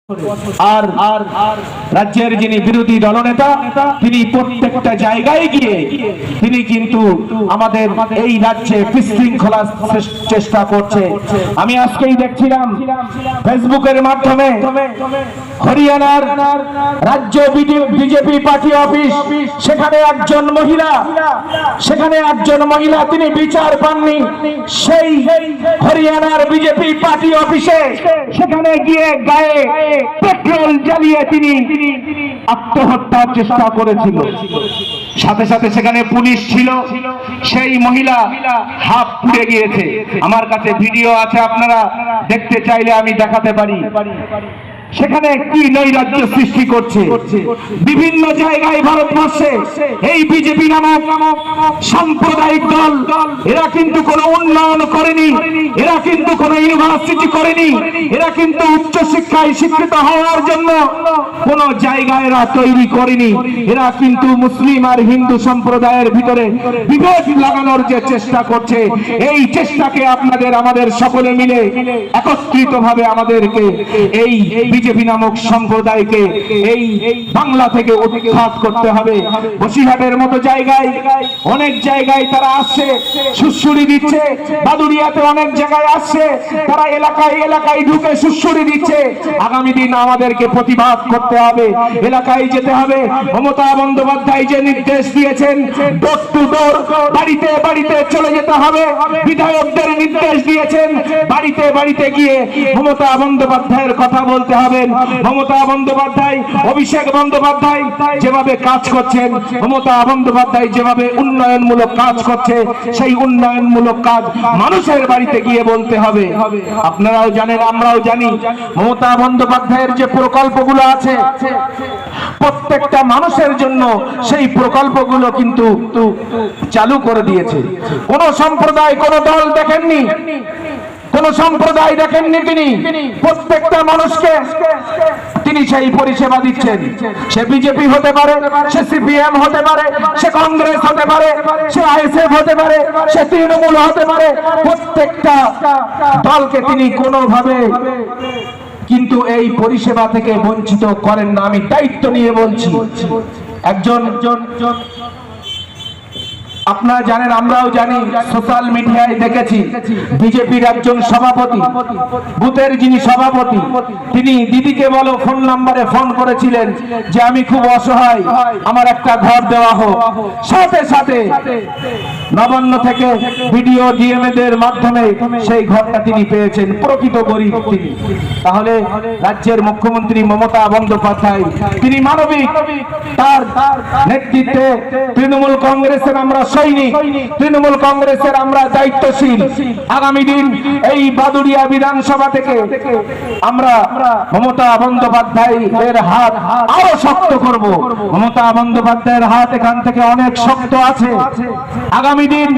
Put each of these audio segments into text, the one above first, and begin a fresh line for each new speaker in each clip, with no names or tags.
আর রাজ্যের যিনি বিরোধী দলনেতা তিনি প্রত্যেকটা জায়গায় গিয়ে তিনি কিন্তু আমাদের এই রাজ্যে বিশৃঙ্খলা চেষ্টা করছে। আমি আজকেই দেখছিলাম ফেসবুকের মাধ্যমে হরিয়ানার রাজ্য বিজেপি পার্টি অফিস, সেখানে একজন মহিলা তিনি বিচার পাননি। সেই হরিয়ানার বিজেপি পার্টি অফিসে সেখানে গিয়ে গায়ে পেট্রোল জ্বালিয়ে তিনি আত্মহত্যার চেষ্টা করেছিল। সাথে সাথে সেখানে পুলিশ ছিল, সেই মহিলা হাফ পুড়ে গিয়েছে। আমার কাছে ভিডিও আছে, আপনারা দেখতে চাইলে আমি দেখাতে পারি। সেখানে কি নৈরাজ্য সৃষ্টি করছে বিভিন্ন জায়গায় ভারতবর্ষে এই বিজেপি নামক সাম্প্রদায়িক দল। এরা কিন্তু কোনো উন্নয়ন করেনি, এরা কিন্তু কোনো ইউনিভার্সিটি করেনি, এরা কিন্তু উচ্চ শিক্ষায় শিক্ষিত হওয়ার জন্য কোনো জায়গা এরা তৈরি করেনি। এরা কিন্তু মুসলিম আর হিন্দু সম্প্রদায়ের ভিতরে বিভেদ লাগানোর যে চেষ্টা করছে, এই চেষ্টাকে আমাদের সকলে মিলে একত্রিত ভাবে আমাদেরকে এই বিজেপি নামক সম্প্রদায়কে এই বাংলা থেকে উৎখাত করতে হবে। বসিরহাটের মতো জায়গায় অনেক জায়গায় তারা আসছে, সুড়সুড়ি দিচ্ছে। বাদুড়িয়াতে অনেক জায়গায় আসছে, তারা এলাকায় ঢুকে সুড়সুড়ি দিচ্ছে। আগামী দিন আমাদেরকে প্রতিবাদ করতে হবে, এলাকায় যেতে হবে। মমতা বন্দ্যোপাধ্যায় যে নির্দেশ দিয়েছেন ডোর টু ডোর, বাড়িতে বাড়িতে চলে যেতে হবে। বিধায়কদের নির্দেশ দিয়েছেন বাড়িতে বাড়িতে গিয়ে মমতা বন্দ্যোপাধ্যায়ের কথা বলতে হবে। মমতা বন্দ্যোপাধ্যায়, অভিষেক বন্দ্যোপাধ্যায় যেভাবে কাজ করছেন, মমতা বন্দ্যোপাধ্যায় যেভাবে উন্নয়নমূলক কাজ করছে, সেই উন্নয়নমূলক কাজ মানুষের বাড়িতে গিয়ে বলতে হবে। আপনারাও জানেন, আমরাও জানি, মমতা বন্দ্যোপাধ্যায়ের যে প্রকল্পগুলো আছে প্রত্যেকটা মানুষের জন্য সেই প্রকল্পগুলো কিন্তু চালু করে দিয়েছে। কোন সম্প্রদায়, কোন দল দেখেননি, কোন সম্প্রদায় দেখেননি। তিনি প্রত্যেকটা মানুষকে তিনি সেই পরিষেবা দিচ্ছেন। সে বিজেপি হতে পারে, সে সিপিএম হতে পারে, সে কংগ্রেস হতে পারে, সে আইএসএফ হতে পারে, সে তৃণমূল হতে পারে। প্রত্যেকটা দলকে তিনি কোনোভাবে কিন্তু এই পরিষেবা থেকে বঞ্চিত করেন না। আমি দায়িত্ব নিয়ে বলছি। একজন আপনারা জানেন, আমরাও জানি, সোশ্যাল মিডিয়ায় দেখেছি বিজেপির একজন সভাপতি, বুথের যিনি সভাপতি, তিনি দিদিকে বলো ফোন নাম্বারে ফোন করেছিলেন যে আমি খুব অসহায়, আমার একটা ঘর দেওয়া হোক। সাথে সাথে নবান্ন থেকে ভিডিও ডিএমএদের মাধ্যমে সেই ঘরটা তিনি পেয়েছেন। প্রকৃত গরিব তিনি। তাহলে রাজ্যের মুখ্যমন্ত্রী মমতা বন্দ্যোপাধ্যায় তিনি মানবিক, তার নেতৃত্বে তৃণমূল কংগ্রেসের আমরা সৈনিক, তৃণমূল কংগ্রেসের আমরা দায়িত্বশীল। আগামী দিন এই বাদুড়িয়া বিধানসভা থেকে আমরা মমতা বন্দ্যোপাধ্যায় এর হাত আরো শক্ত করব। মমতা বন্দ্যোপাধ্যায়ের হাত এখান থেকে অনেক শক্ত আছে। আগামী দিন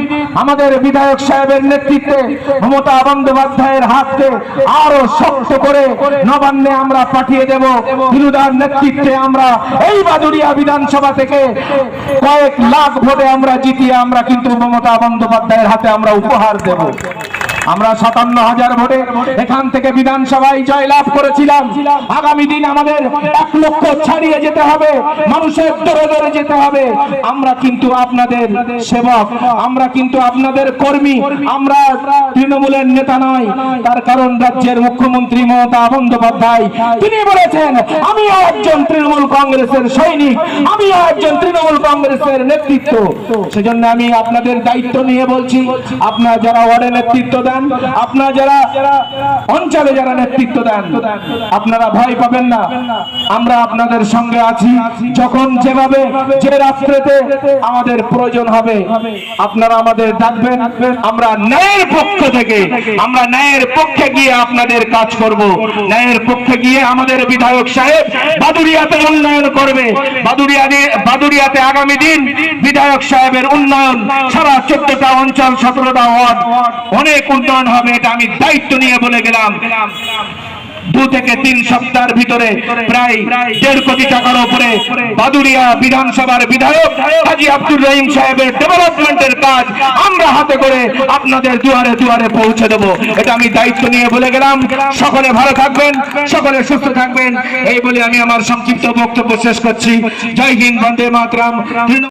আমাদের বিধায়ক সাহেবের নেতৃত্বে মমতা বন্দ্যোপাধ্যায়ের হাতকে আরো শক্ত করে নবান্নে আমরা পাঠিয়ে দেব। বিরোধীর নেতৃত্বে আমরা এই বাদুড়িয়া বিধানসভা থেকে কয়েক লাখ ভোটে আমরা জিতিয়ে আমরা কিন্তু মমতা বন্দ্যোপাধ্যায়ের হাতে আমরা উপহার দেব। আমরা 57,000 ভোটে এখান থেকে বিধানসভায় জয়লাভ করেছিলাম। আগামী দিন আমাদের 1 লক্ষ ছাড়িয়ে যেতে হবে, মানুষের দরে দরে যেতে হবে। আমরা কিন্তু আপনাদের সেবক, আমরা কিন্তু আপনাদের কর্মী, আমরা তৃণমূলের নেতা নয়। তার কারণ রাজ্যের মুখ্যমন্ত্রী মমতা বন্দ্যোপাধ্যায় তিনি বলেছেন আমিও একজন তৃণমূল কংগ্রেসের সৈনিক, আমিও একজন তৃণমূল কংগ্রেসের নেতৃত্ব। সেজন্য আমি আপনাদের দায়িত্ব নিয়ে বলছি, আপনারা যারা ওয়ার্ডে নেতৃত্ব দেন, আপনারা যারা অঞ্চলে যারা নেতৃত্ব দেন, আপনারা ভয় পাবেন না। আমরা আপনাদের সঙ্গে আছি। যখন যেভাবে যে রাত্রেতে আমাদের প্রয়োজন হবে আপনারা আমাদের ডাকবেন। আমরা ন্যায়ের পক্ষ থেকে, আমরা ন্যায়ের পক্ষে গিয়ে আপনাদের কাজ করব। ন্যায়ের পক্ষে গিয়ে আমাদের বিধায়ক সাহেব বাদুড়িয়াতে উন্নয়ন করবে। বাদুড়িয়াতে আগামী দিন বিধায়ক সাহেবের উন্নয়ন সারা 14টা অঞ্চল, 17টা ওয়ার্ড অনেক উন্নয়ন হবে। এটা আমি দায়িত্ব নিয়ে বলে গেলাম। 2 থেকে 3 সপ্তাহের ভিতরে প্রায় 1.5 কোটি টাকার উপরে বাদুড়িয়া বিধানসভার বিধায়ক হাজী আব্দুর রহিম সাহেবের ডেভেলপমেন্টের কাজ আমরা হাতে করে আপনাদের দুয়ারে দুয়ারে পৌঁছে দেব। এটা আমি দায়িত্ব নিয়ে বলে গেলাম। সকলে ভালো থাকবেন, সকলে সুস্থ থাকবেন, এই বলে আমি আমার সংক্ষিপ্ত বক্তব্য শেষ করছি। জয় হিন্দ, বন্দে মাতরম।